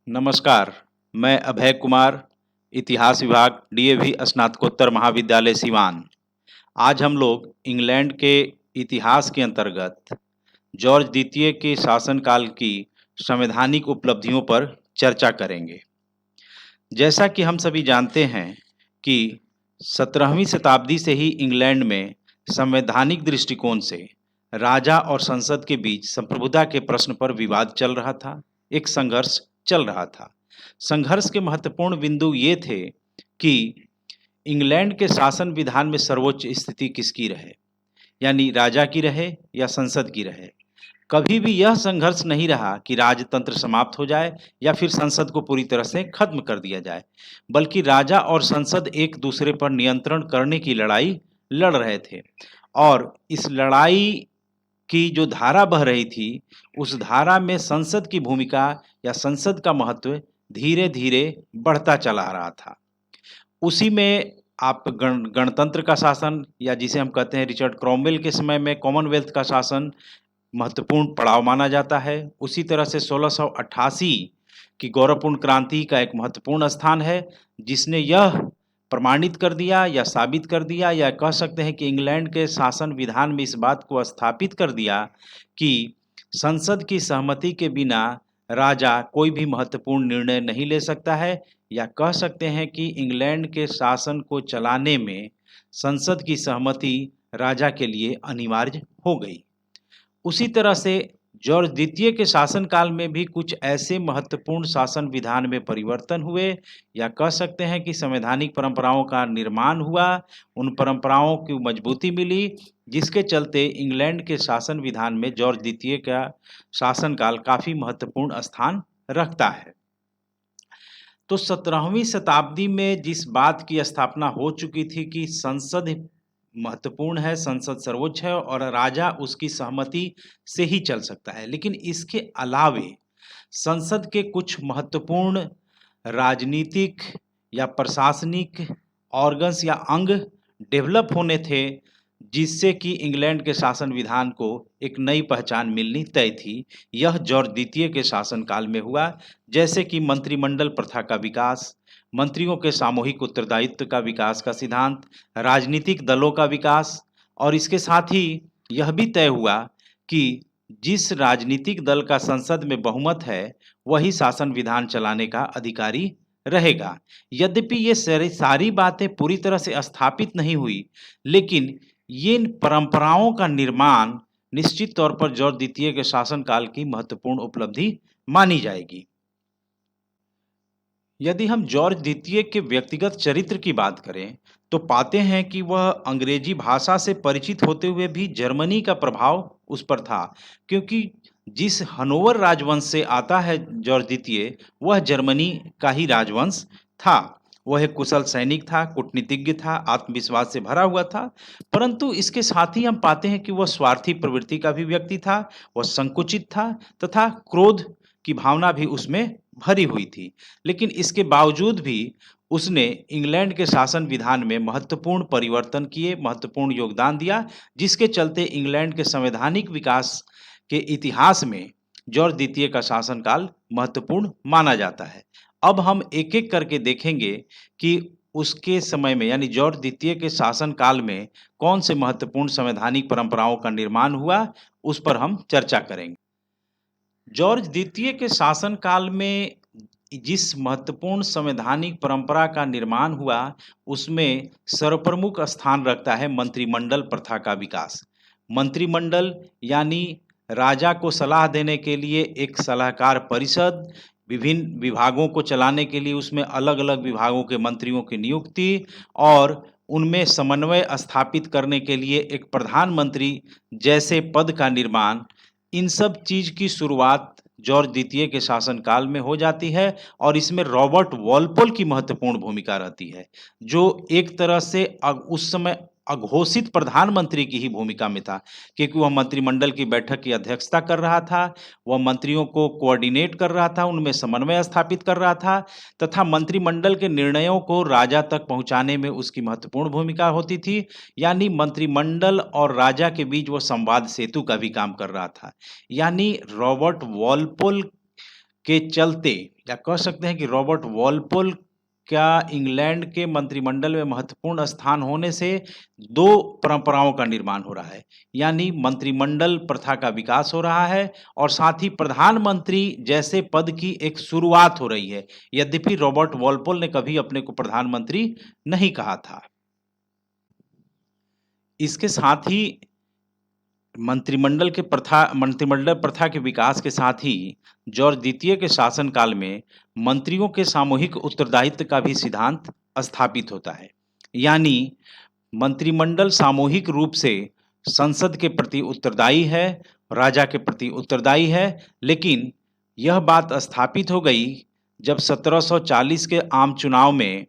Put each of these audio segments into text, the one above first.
नमस्कार, मैं अभय कुमार, इतिहास विभाग डीएवी स्नातकोत्तर महाविद्यालय सिवान। आज हम लोग इंग्लैंड के इतिहास के अंतर्गत जॉर्ज द्वितीय के शासनकाल की संवैधानिक उपलब्धियों पर चर्चा करेंगे। जैसा कि हम सभी जानते हैं कि 17वीं शताब्दी से ही इंग्लैंड में संवैधानिक दृष्टिकोण से राजा और संसद के बीच संप्रभुता के प्रश्न पर विवाद चल रहा था, एक संघर्ष चल रहा था। संघर्ष के महत्वपूर्ण बिंदु ये थे कि इंग्लैंड के शासन विधान में सर्वोच्च स्थिति किसकी रहे, यानी राजा की रहे या संसद की रहे। कभी भी यह संघर्ष नहीं रहा कि राजतंत्र समाप्त हो जाए या फिर संसद को पूरी तरह से खत्म कर दिया जाए, बल्कि राजा और संसद एक दूसरे पर नियंत्रण करने की लड़ाई लड़ रहे थे। और इस लड़ाई की जो धारा बह रही थी, उस धारा में संसद की भूमिका या संसद का महत्व धीरे धीरे बढ़ता चला आ रहा था। उसी में आप गणतंत्र का शासन, या जिसे हम कहते हैं रिचर्ड क्रॉमवेल के समय में कॉमनवेल्थ का शासन महत्वपूर्ण पड़ाव माना जाता है। उसी तरह से 1688 की गौरवपूर्ण क्रांति का एक महत्वपूर्ण स्थान है, जिसने यह प्रमाणित कर दिया या साबित कर दिया या कह सकते हैं कि इंग्लैंड के शासन विधान में इस बात को स्थापित कर दिया कि संसद की सहमति के बिना राजा कोई भी महत्वपूर्ण निर्णय नहीं ले सकता है, या कह सकते हैं कि इंग्लैंड के शासन को चलाने में संसद की सहमति राजा के लिए अनिवार्य हो गई। उसी तरह से जॉर्ज द्वितीय के शासनकाल में भी कुछ ऐसे महत्वपूर्ण शासन विधान में परिवर्तन हुए, या कह सकते हैं कि संवैधानिक परंपराओं का निर्माण हुआ, उन परंपराओं की मजबूती मिली, जिसके चलते इंग्लैंड के शासन विधान में जॉर्ज द्वितीय का शासनकाल काफ़ी महत्वपूर्ण स्थान रखता है। तो 17वीं शताब्दी में जिस बात की स्थापना हो चुकी थी कि संसद महत्वपूर्ण है, संसद सर्वोच्च है और राजा उसकी सहमति से ही चल सकता है, लेकिन इसके अलावे संसद के कुछ महत्वपूर्ण राजनीतिक या प्रशासनिक ऑर्गन्स या अंग डेवलप होने थे, जिससे कि इंग्लैंड के शासन विधान को एक नई पहचान मिलनी तय थी। यह जॉर्ज द्वितीय के शासनकाल में हुआ, जैसे कि मंत्रिमंडल प्रथा का विकास, मंत्रियों के सामूहिक उत्तरदायित्व का विकास का सिद्धांत, राजनीतिक दलों का विकास, और इसके साथ ही यह भी तय हुआ कि जिस राजनीतिक दल का संसद में बहुमत है, वही शासन विधान चलाने का अधिकारी रहेगा। यद्यपि ये सारी बातें पूरी तरह से स्थापित नहीं हुई, लेकिन ये परंपराओं का निर्माण निश्चित तौर पर जॉर्ज द्वितीय के शासनकाल की महत्वपूर्ण उपलब्धि मानी जाएगी। यदि हम जॉर्ज द्वितीय के व्यक्तिगत चरित्र की बात करें, तो पाते हैं कि वह अंग्रेजी भाषा से परिचित होते हुए भी जर्मनी का प्रभाव उस पर था, क्योंकि जिस हनोवर राजवंश से आता है जॉर्ज द्वितीय, वह जर्मनी का ही राजवंश था। वह एक कुशल सैनिक था, कूटनीतिज्ञ था, आत्मविश्वास से भरा हुआ था, परंतु इसके साथ ही हम पाते हैं कि वह स्वार्थी प्रवृत्ति का भी व्यक्ति था, वह संकुचित था तथा क्रोध की भावना भी उसमें भरी हुई थी। लेकिन इसके बावजूद भी उसने इंग्लैंड के शासन विधान में महत्वपूर्ण परिवर्तन किए, महत्वपूर्ण योगदान दिया, जिसके चलते इंग्लैंड के संवैधानिक विकास के इतिहास में जॉर्ज द्वितीय का शासनकाल महत्वपूर्ण माना जाता है। अब हम एक-एक करके देखेंगे कि उसके समय में, यानी जॉर्ज द्वितीय के शासनकाल में कौन से महत्वपूर्ण संवैधानिक परंपराओं का निर्माण हुआ, उस पर हम चर्चा करेंगे। जॉर्ज द्वितीय के शासनकाल में जिस महत्वपूर्ण संवैधानिक परंपरा का निर्माण हुआ, उसमें सर्वप्रमुख स्थान रखता है मंत्रिमंडल प्रथा का विकास। मंत्रिमंडल यानी राजा को सलाह देने के लिए एक सलाहकार परिषद, विभिन्न विभागों को चलाने के लिए उसमें अलग-अलग विभागों के मंत्रियों की नियुक्ति और उनमें समन्वय स्थापित करने के लिए एक प्रधानमंत्री जैसे पद का निर्माण, इन सब चीज़ की शुरुआत जॉर्ज द्वितीय के शासनकाल में हो जाती है, और इसमें रॉबर्ट वॉलपोल की महत्वपूर्ण भूमिका रहती है, जो एक तरह से उस समय अघोषित प्रधानमंत्री की ही भूमिका में था, क्योंकि वह मंत्रिमंडल की बैठक की अध्यक्षता कर रहा था, वह मंत्रियों को कोऑर्डिनेट कर रहा था, उनमें समन्वय स्थापित कर रहा था तथा मंत्रिमंडल के निर्णयों को राजा तक पहुंचाने में उसकी महत्वपूर्ण भूमिका होती थी। यानी मंत्रिमंडल और राजा के बीच वो संवाद सेतु का भी काम कर रहा था। यानी रॉबर्ट वॉलपोल के चलते या कह सकते हैं कि रॉबर्ट वॉलपोल का इंग्लैंड के मंत्रिमंडल में महत्वपूर्ण स्थान होने से दो परंपराओं का निर्माण हो रहा है, यानी मंत्रिमंडल प्रथा का विकास हो रहा है और साथ ही प्रधानमंत्री जैसे पद की एक शुरुआत हो रही है। यद्यपि रॉबर्ट वॉलपोल ने कभी अपने को प्रधानमंत्री नहीं कहा था। इसके साथ ही मंत्रिमंडल प्रथा के विकास के साथ ही जॉर्ज द्वितीय के शासनकाल में मंत्रियों के सामूहिक उत्तरदायित्व का भी सिद्धांत स्थापित होता है। यानी मंत्रिमंडल सामूहिक रूप से संसद के प्रति उत्तरदायी है, राजा के प्रति उत्तरदायी है, लेकिन यह बात स्थापित हो गई जब 1740 के आम चुनाव में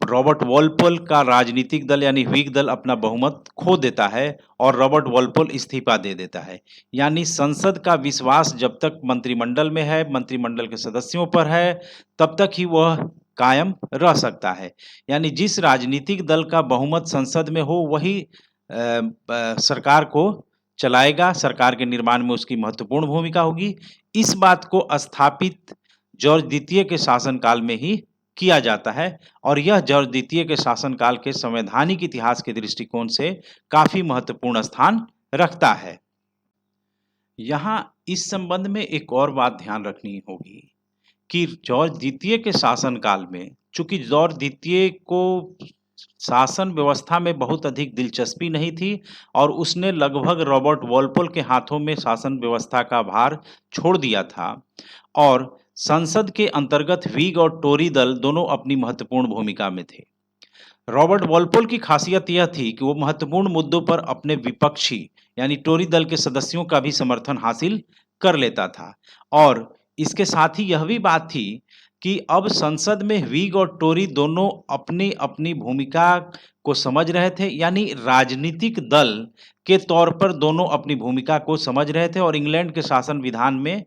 रॉबर्ट वॉलपोल का राजनीतिक दल यानी व्हिग दल अपना बहुमत खो देता है और रॉबर्ट वॉलपोल इस्तीफा दे देता है। यानी संसद का विश्वास जब तक मंत्रिमंडल में है, मंत्रिमंडल के सदस्यों पर है, तब तक ही वह कायम रह सकता है। यानी जिस राजनीतिक दल का बहुमत संसद में हो वही सरकार को चलाएगा, सरकार के निर्माण में उसकी महत्वपूर्ण भूमिका होगी। इस बात को स्थापित जॉर्ज द्वितीय के शासनकाल में ही किया जाता है और यह जॉर्ज द्वितीय के शासनकाल के संवैधानिक इतिहास के दृष्टिकोण से काफी महत्वपूर्ण स्थान रखता है। यहाँ इस संबंध में एक और बात ध्यान रखनी होगी कि जॉर्ज द्वितीय के शासनकाल में, चूंकि जॉर्ज द्वितीय को शासन व्यवस्था में बहुत अधिक दिलचस्पी नहीं थी और उसने लगभग रॉबर्ट वॉलपोल के हाथों में शासन व्यवस्था का भार छोड़ दिया था और संसद के अंतर्गत व्हिग और टोरी दल दोनों अपनी महत्वपूर्ण भूमिका में थे। रॉबर्ट वॉलपोल की खासियत यह थी कि वो महत्वपूर्ण मुद्दों पर अपने विपक्षी यानी टोरी दल के सदस्यों का भी समर्थन हासिल कर लेता था और इसके साथ ही यह भी बात थी कि अब संसद में व्हिग और टोरी दोनों अपनी अपनी भूमिका को समझ रहे थे, यानी राजनीतिक दल के तौर पर दोनों अपनी भूमिका को समझ रहे थे और इंग्लैंड के शासन विधान में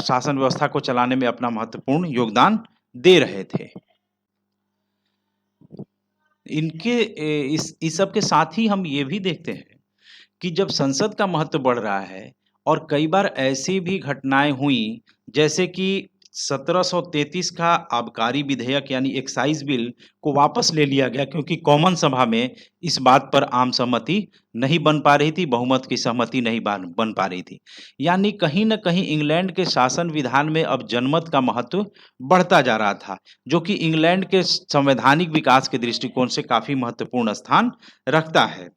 शासन व्यवस्था को चलाने में अपना महत्वपूर्ण योगदान दे रहे थे। इस सब के साथ ही हम ये भी देखते हैं कि जब संसद का महत्व बढ़ रहा है और कई बार ऐसी भी घटनाएं हुई जैसे कि 1733 का आबकारी विधेयक यानी एक्साइज बिल को वापस ले लिया गया क्योंकि कॉमन सभा में इस बात पर आम सहमति नहीं बन पा रही थी, बहुमत की सहमति नहीं बन पा रही थी। यानी कहीं न कहीं इंग्लैंड के शासन विधान में अब जनमत का महत्व बढ़ता जा रहा था, जो कि इंग्लैंड के संवैधानिक विकास के दृष्टिकोण से काफ़ी महत्वपूर्ण स्थान रखता है।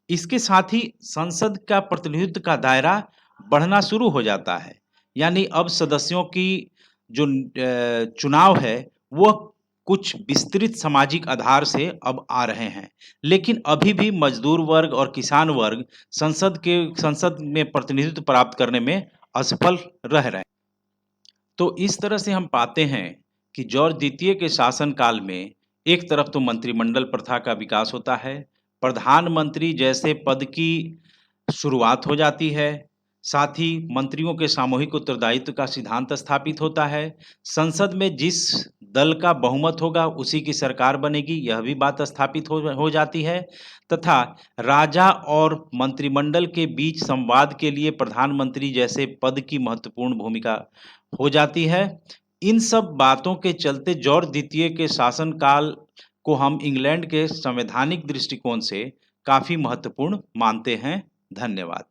इसके साथ ही संसद का प्रतिनिधित्व का दायरा बढ़ना शुरू हो जाता है, यानी अब सदस्यों की जो चुनाव है वह कुछ विस्तृत सामाजिक आधार से अब आ रहे हैं, लेकिन अभी भी मजदूर वर्ग और किसान वर्ग संसद में प्रतिनिधित्व प्राप्त करने में असफल रह रहे हैं। तो इस तरह से हम पाते हैं कि जॉर्ज द्वितीय के शासनकाल में एक तरफ तो मंत्रिमंडल प्रथा का विकास होता है, प्रधानमंत्री जैसे पद की शुरुआत हो जाती है, साथ ही मंत्रियों के सामूहिक उत्तरदायित्व का सिद्धांत स्थापित होता है, संसद में जिस दल का बहुमत होगा उसी की सरकार बनेगी, यह भी बात स्थापित हो जाती है तथा राजा और मंत्रिमंडल के बीच संवाद के लिए प्रधानमंत्री जैसे पद की महत्वपूर्ण भूमिका हो जाती है। इन सब बातों के चलते जॉर्ज द्वितीय के शासनकाल को हम इंग्लैंड के संवैधानिक दृष्टिकोण से काफ़ी महत्वपूर्ण मानते हैं। धन्यवाद।